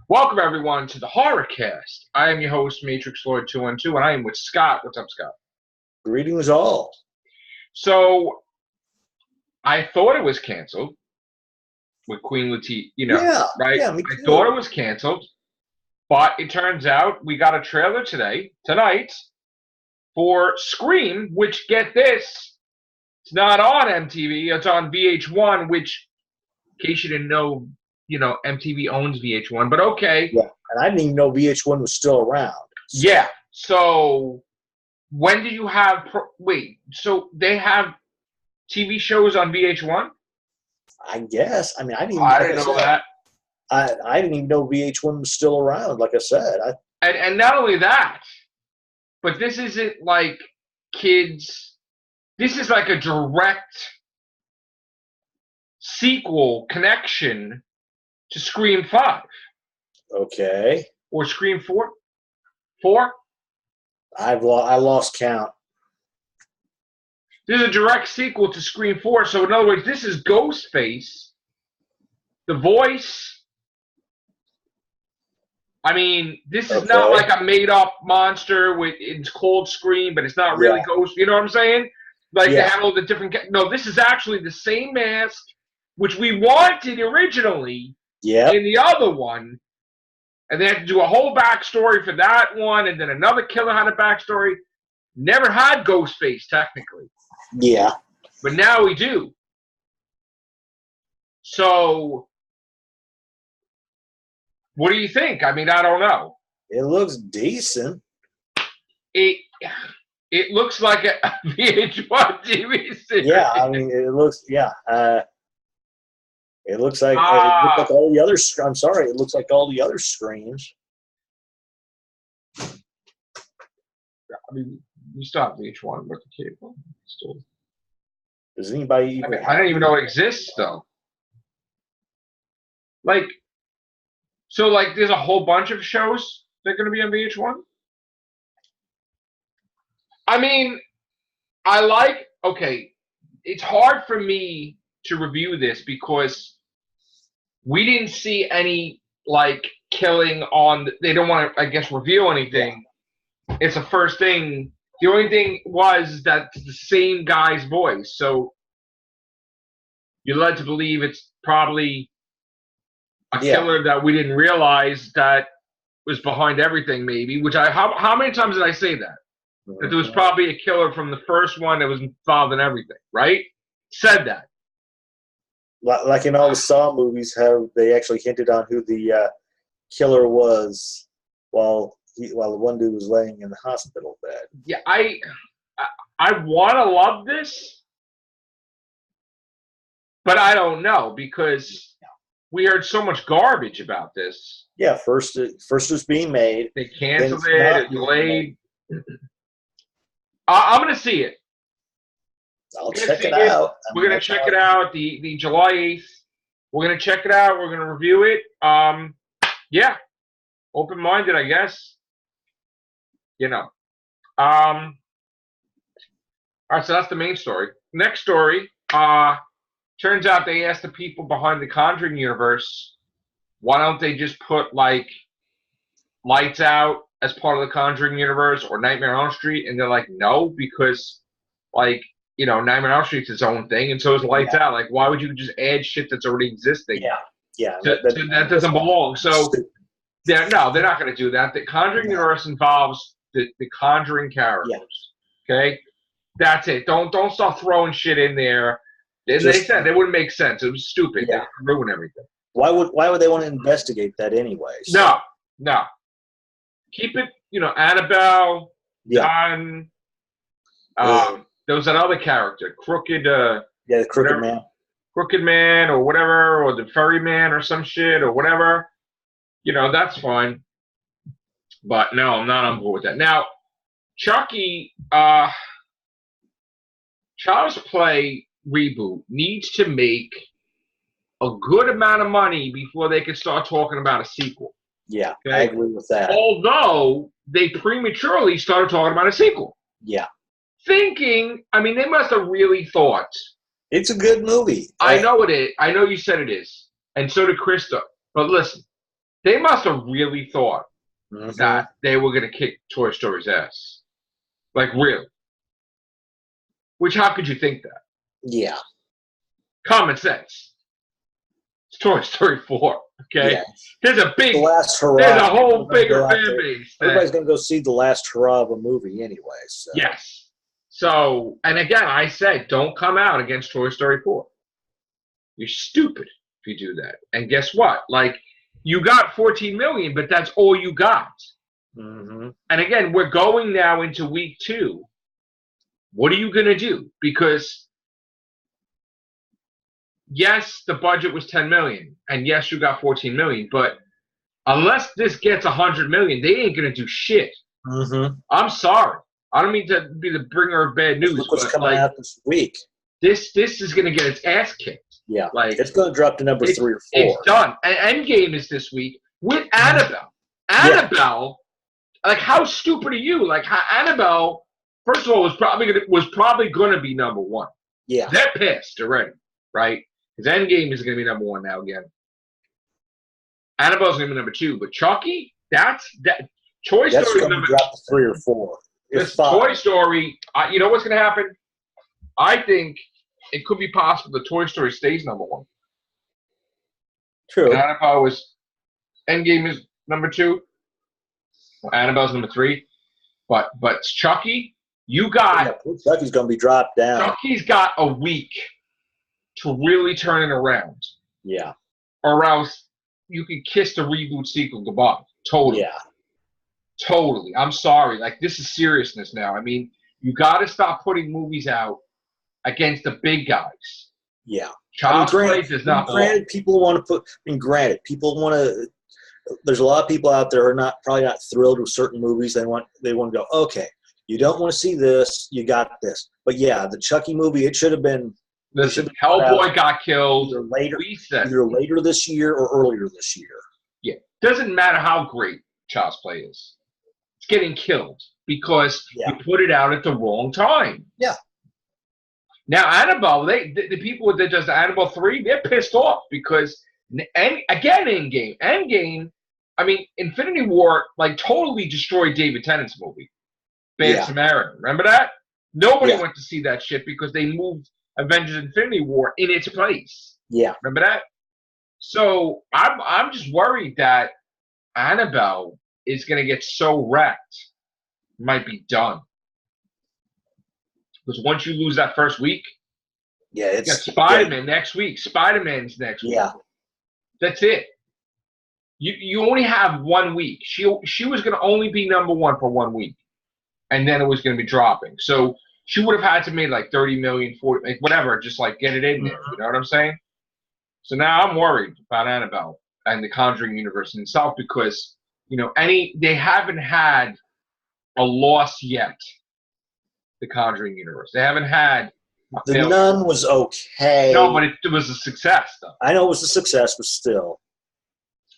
Welcome, everyone, to the Horrorcast. I am your host, Matrixlord212, and I am with Scott. What's up, Scott? Greetings all. So, I thought it was canceled with Queen Latifah, right? Me too. I thought it was canceled, but it turns out we got a trailer tonight, for Scream, which, get this, it's not on MTV, it's on VH1, which, in case you didn't know, MTV owns VH1, but okay. Yeah, and I didn't even know VH1 was still around. So. Yeah, so when do you have, so they have TV shows on VH1? I guess. I mean, I didn't know that. I didn't even know VH1 was still around, like I said. And not only that, but this isn't like kids, this is like a direct sequel connection to Scream 5. Okay. Or Scream 4? 4? I lost count. This is a direct sequel to Scream 4. So in other words, this is Ghostface. The voice. I mean, this is not like a made-up monster it's called Scream, but it's not really Ghost. You know what I'm saying? Like they have all the different. No, this is actually the same mask, which we wanted originally. Yeah. In the other one, and they had to do a whole backstory for that one, and then another killer had a backstory. Never had Ghostface technically. Yeah. But now we do. So, what do you think? I mean, I don't know. It looks decent. It looks like a VH1 TV series. Yeah, I mean, it looks, it looks like all the other. I'm sorry, it looks like all the other Screams. I mean, we stopped VH1 with the cable. Still. Does anybody even? I don't even know it exists though. So there's a whole bunch of shows that are going to be on VH1. I mean, it's hard for me to review this because we didn't see any killing on. They don't want to, I guess, reveal anything. Yeah. It's the first thing. The only thing was that it's the same guy's voice, so you're led to believe it's probably a killer that we didn't realize that was behind everything. Maybe. How many times did I say that? That there was probably a killer from the first one that was involved in everything, right? Said that. Like in all the Saw movies, how they actually hinted on who the killer was while the one dude was laying in the hospital bed. Yeah, I want to love this, but I don't know because we heard so much garbage about this. Yeah, first it was being made. They canceled it, delayed. I'm going to see it. I'll check it out. We're going to check it out the July 8th. We're going to check it out. We're going to review it. Yeah. Open-minded, I guess. All right, so that's the main story. Next story. Turns out they asked the people behind the Conjuring universe, why don't they just put, Lights Out as part of the Conjuring universe or Nightmare on Elm Street? And they're like, no, because, Nightmare on Elm Street's its own thing, and so is Lights Out. Why would you just add shit that's already existing? Yeah. That doesn't belong. So, they're not going to do that. The Conjuring universe involves the Conjuring characters. Yeah. Okay? That's it. Don't start throwing shit in there. They said it wouldn't make sense. It was stupid. Yeah. They ruin everything. Why would they want to investigate that anyways? No. Keep it, Annabelle, Don. There was that other character, Crooked. The Crooked Man. Crooked Man or whatever, or the Furry Man or some shit or whatever. That's fine. But no, I'm not on board with that. Now, Chucky, Child's Play reboot needs to make a good amount of money before they can start talking about a sequel. Yeah, okay? I agree with that. Although they prematurely started talking about a sequel. Yeah. Thinking, they must have really thought. It's a good movie. I know it is. I know you said it is. And so did Krista. But listen, They must have really thought Mm-hmm. that they were going to kick Toy Story's ass. Like, really. Which, how could you think that? Yeah. Common sense. It's Toy Story 4, okay? Yeah. There's a The last hurrah. there's a whole bigger fan base. Everybody's going to go see the last hurrah of a movie anyway. So. Yes. So, and again, I said, don't come out against Toy Story 4. You're stupid if you do that. And guess what? Like, you got $14 million, but that's all you got. Mm-hmm. And again, we're going now into week 2. What are you going to do? Because, yes, the budget was $10 million, and yes, you got $14 million, but unless this gets $100 million, they ain't going to do shit. Mm-hmm. I'm sorry. I don't mean to be the bringer of bad news. Look what's but coming out this week. This is going to get its ass kicked. Yeah, like it's going to drop to number 3 or 4. It's done. And Endgame is this week with Annabelle. Annabelle, like, how stupid are you? Like, Annabelle, first of all, was probably going to be number 1. Yeah, they're pissed already, right? Because Endgame is going to be number 1 now again. Annabelle's going to be number 2, but Chucky, that's Toy that's Story. That's going to drop to 3 or 4. This Toy Story, you know what's going to happen? I think it could be possible that Toy Story stays number 1. True. And Annabelle Endgame is number 2. Annabelle's number 3. But Chucky, you got... Yeah, Chucky's going to be dropped down. Chucky's got a week to really turn it around. Yeah. Or else you can kiss the reboot sequel goodbye. Totally. Yeah. Totally. I'm sorry. Like, this is seriousness now. I mean, you got to stop putting movies out against the big guys. Yeah. Child's Play does not belong. Granted, people want to put. People want to. There's a lot of people out there who are probably not thrilled with certain movies. They want to go, okay, you don't want to see this, you got this. But yeah, the Chucky movie, it should have been. Listen, Hellboy got killed either later this year or earlier this year. Yeah, doesn't matter how great Child's Play is. It's getting killed because you put it out at the wrong time. Yeah. Now, Annabelle, the people that does the Annabelle 3, they're pissed off because, and again, Endgame, I mean, Infinity War, like, totally destroyed David Tennant's movie, Bad Samaritan. Remember that? Nobody went to see that shit because they moved Avengers Infinity War in its place. Yeah. Remember that? So I'm just worried that Annabelle is going to get so wrecked, it might be done. Because once you lose that first week, you got Spider-Man next week. Spider-Man's next week. Yeah. That's it. You only have 1 week. She was going to only be number 1 for 1 week. And then it was going to be dropping. So she would have had to make like 30 million, 40, like whatever, just like get it in there. You know what I'm saying? So now I'm worried about Annabelle and the Conjuring universe in itself because, you know, they haven't had a loss yet. The Conjuring universe. They haven't had. The Nun was okay. No, but it was a success, though. I know it was a success, but still.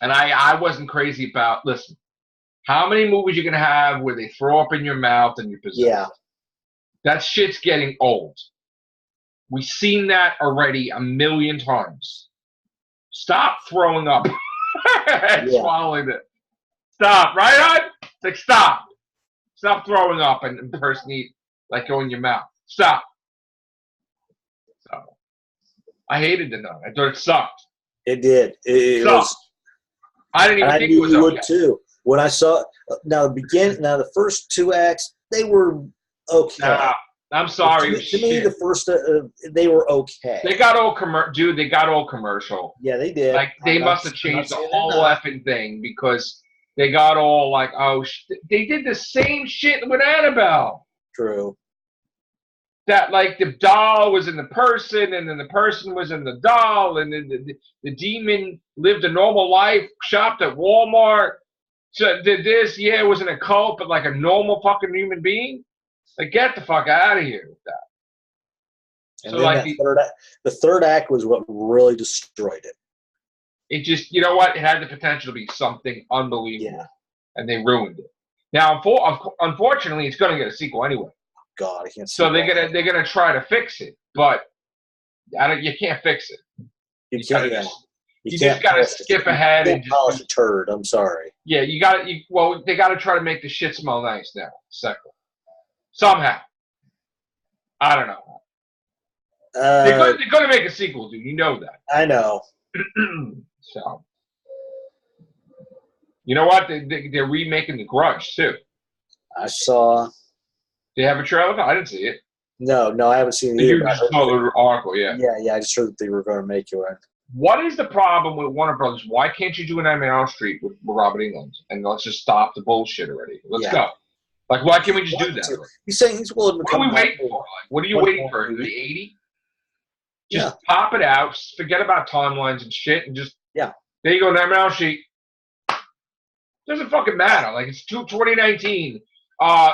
And I wasn't crazy about. Listen, how many movies you gonna have where they throw up in your mouth and you're possessed? Yeah. That shit's getting old. We've seen that already 1,000,000 times. Stop throwing up and swallowing it. Stop, right on? It's like stop. Stop throwing up and impersonate. Like go in your mouth. Stop. So, I hated the Nun. I thought it sucked. It did. It was. I didn't even think it was okay. I knew you would too. When I saw the first 2 acts, they were okay. Nah, I'm sorry. To me, the first they were okay. They got all dude. They got all commercial. Yeah, they did. Like they must have changed the whole effing thing because they got all like, oh, they did the same shit with Annabelle. True. That like the doll was in the person, and then the person was in the doll, and then the demon lived a normal life, shopped at Walmart, so did this. Yeah, it was in a cult, but like a normal fucking human being. Like, get the fuck out of here with that. And so like the third act was what really destroyed it. It just, you know what? It had the potential to be something unbelievable, and they ruined it. Now, unfortunately, it's going to get a sequel anyway. God, I can't. So they're gonna try to fix it, but you can't fix it. You just got to skip ahead and polish a turd. I'm sorry. Yeah, well, they got to try to make the shit smell nice now. Second, somehow, I don't know. They're going to make a sequel, dude. You know that. I know. So, you know what? They're remaking The Grudge too. I saw. They have a trailer? I didn't see it. No, I haven't seen it either. You just saw the article, yeah. Yeah. I just heard that they were going to make it. What is the problem with Warner Brothers? Why can't you do an Nightmare on Elm Street with Robert Englund? And let's just stop the bullshit already. Let's go. Like, why can't we just do that? He's saying he's willing to come back. What are we waiting for? Like, what are you waiting for? The 80? Just pop it out. Forget about timelines and shit. And just, there you go, Nightmare on Elm Street. Doesn't fucking matter. Like, it's 2019.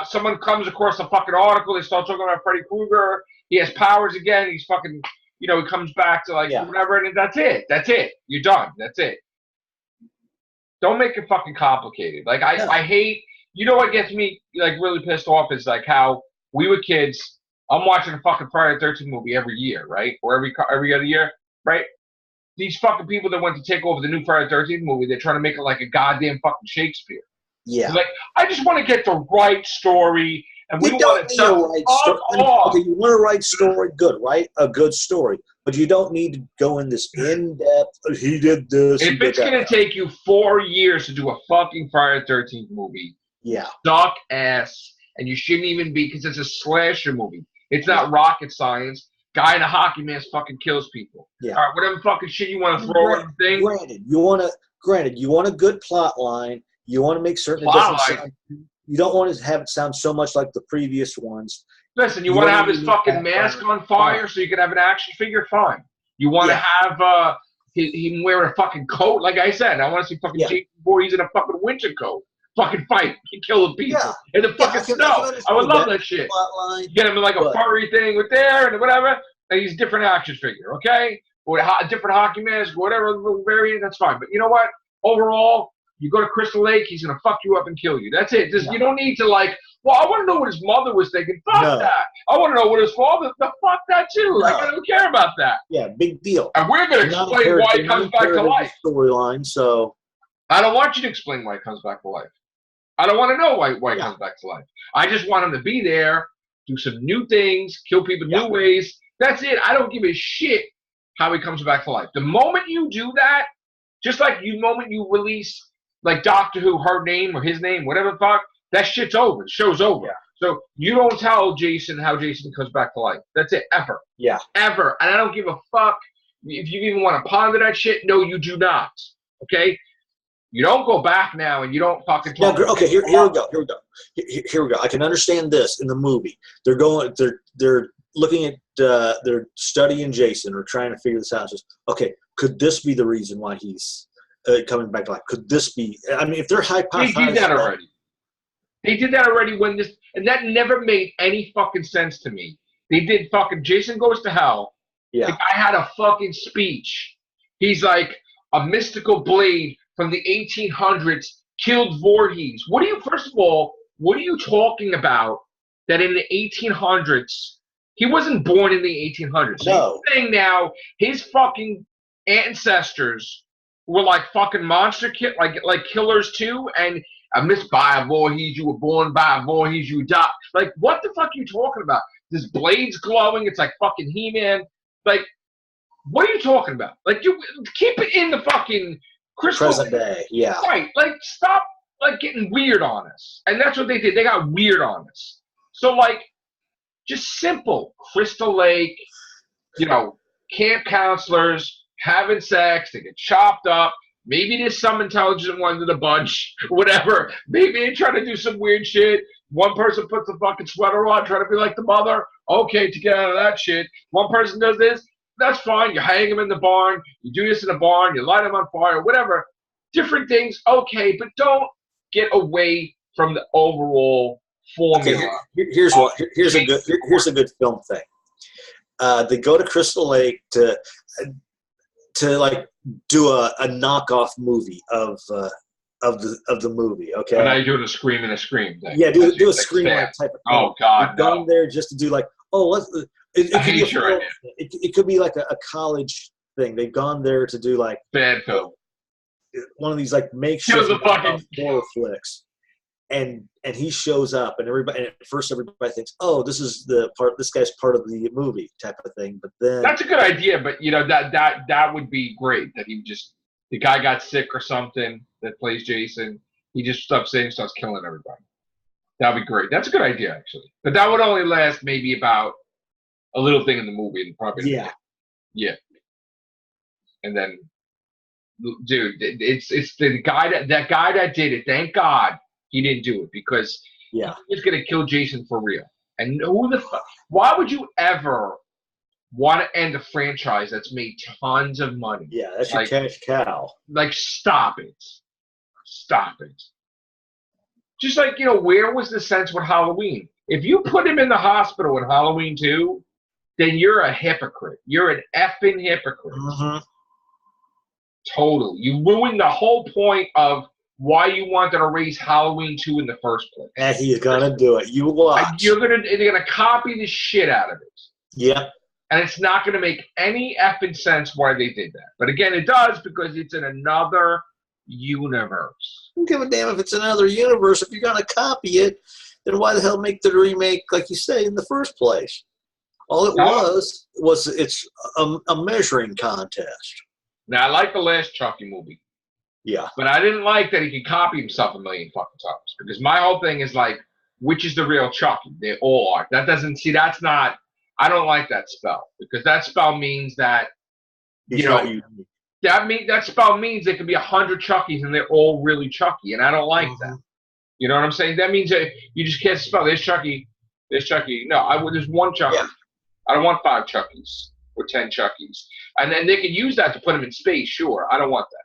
Someone comes across a fucking article. They start talking about Freddy Krueger. He has powers again. He's fucking, he comes back to whatever, and that's it. That's it. You're done. That's it. Don't make it fucking complicated. Like, I hate, what gets me, like, really pissed off is, like, how we were kids. I'm watching a fucking Friday the 13th movie every year, right? Or every other year, right? These fucking people that went to take over the new Friday the 13th movie, they're trying to make it like a goddamn fucking Shakespeare. Yeah. Like, I just want to get the right story, and we want to tell right story. Okay, you want a right story, good, right? A good story. But you don't need to go in this in-depth, he did this. If it's going to take you 4 years to do a fucking Friday the 13th movie, suck ass, and you shouldn't even be, because it's a slasher movie. It's not rocket science. Guy in a hockey mask fucking kills people. Yeah. All right, whatever fucking shit you want to throw in the thing. Granted, you want a good plot line. You want to make certain it doesn't sound, you don't want to have it sound so much like the previous ones. Listen, you want to have his fucking mask on fire so you can have an action figure? Fine. You want to have him wearing a fucking coat? Like I said, I want to see fucking Jason Voorhees in a fucking winter coat. Fucking fight. He killing people. In the fucking snow. I would love that shit. Get him in like a furry thing with there and whatever, and he's a different action figure, okay? Or a different hockey mask, whatever variant, that's fine. But you know what? Overall, you go to Crystal Lake, he's going to fuck you up and kill you. That's it. You don't need to I want to know what his mother was thinking. Fuck that. I want to know what his father, fuck that too. Like, I don't care about that. Yeah, big deal. And we're going to explain why he comes back to life. Storyline, so. I don't want you to explain why he comes back to life. I don't want to know why he comes back to life. I just want him to be there, do some new things, kill people new ways. That's it. I don't give a shit how he comes back to life. The moment you do that, just like the moment you release, like Doctor Who, her name or his name, whatever the fuck, that shit's over. The show's over. Yeah. So you don't tell Jason how Jason comes back to life. That's it. Ever. Yeah. Ever. And I don't give a fuck if you even want to ponder that shit. No, you do not. Okay? You don't go back now and you don't fucking talk. Yeah, okay, here we go. I can understand this in the movie. They're looking at, they're studying Jason or trying to figure this out. Just, okay, could this be the reason why he's coming back to life? Could this be? I mean, if they're hypothesizing. They did that already. They did that already and that never made any fucking sense to me. They did fucking Jason Goes to Hell. Yeah. The guy had a fucking speech. He's like a mystical blade from the 1800s killed Voorhees. First of all, what are you talking about that in the 1800s, he wasn't born in the 1800s. No. He's saying now his fucking ancestors were like fucking monster like killers too, and I missed by a Voorhees, you were born by a Voorhees, you died. Like, what the fuck are you talking about? This blade's glowing, it's like fucking He-Man. Like, what are you talking about? Like, you keep it in the fucking Crystal present day, yeah. Right. Like, stop getting weird on us. And that's what they did. They got weird on us. So just simple. Crystal Lake, camp counselors having sex, they get chopped up. Maybe there's some intelligent ones in the bunch, whatever. Maybe they try to do some weird shit. One person puts a fucking sweater on, trying to be like the mother. Okay, to get out of that shit. One person does this. That's fine. You hang them in the barn. You do this in the barn. You light them on fire, whatever. Different things, okay, but don't get away from the overall formula. Okay, here's a good film thing. They go to Crystal Lake to do a knockoff movie of the movie. Okay. And now you're doing a scream and a scream thing. Yeah, do a scream type of thing. Oh God, going there just to do It could be like a college thing. They've gone there to do like Bad film. one of these like makeshift horror flicks. And he shows up, and at first everybody thinks, oh, this guy's part of the movie type of thing. But then that's a good idea, but that would be great. That the guy got sick or something that plays Jason. He just starts killing everybody. That'd be great. That's a good idea, actually. But that would only last maybe about a little thing in the movie, and probably yeah. And then, dude, it's the guy that did it. Thank God he didn't do it, because he's gonna kill Jason for real. And why would you ever want to end a franchise that's made tons of money? Yeah, that's your cash cow. Like, stop it. Just like, where was the sense with Halloween? If you put him in the hospital in Halloween 2, then you're a hypocrite. You're an effing hypocrite. Mm-hmm. Totally. You ruined the whole point of why you wanted to raise Halloween 2 in the first place. And he's gonna do it. You watch. They're gonna copy the shit out of it. Yeah. And it's not gonna make any effing sense why they did that. But again, it does, because it's in another universe. I don't give a damn if it's another universe. If you're gonna copy it, then why the hell make the remake, like you say, in the first place? All it was it's a measuring contest. Now, I like the last Chucky movie. Yeah. But I didn't like that he could copy himself a million fucking times. Because my whole thing is like, which is the real Chucky? They all are. That's not, I don't like that spell. Because that spell means that, that spell means there could be 100 Chuckies and they're all really Chucky. And I don't like that. You know what I'm saying? That means that you just can't spell, there's Chucky. No, there's one Chucky. Yeah. I don't want 5 Chuckies or 10 Chuckies. And then they can use that to put them in space, sure. I don't want that.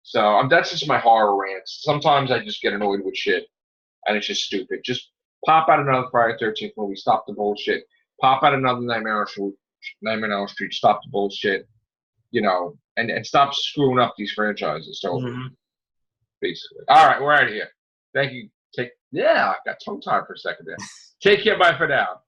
So that's just my horror rants. Sometimes I just get annoyed with shit, and it's just stupid. Just pop out another Friday the 13th movie, stop the bullshit. Pop out another Nightmare on Elm Street, stop the bullshit. And stop screwing up these franchises. So basically. All right, we're out of here. Thank you. I got tongue tied for a second there. Take care. Bye for now.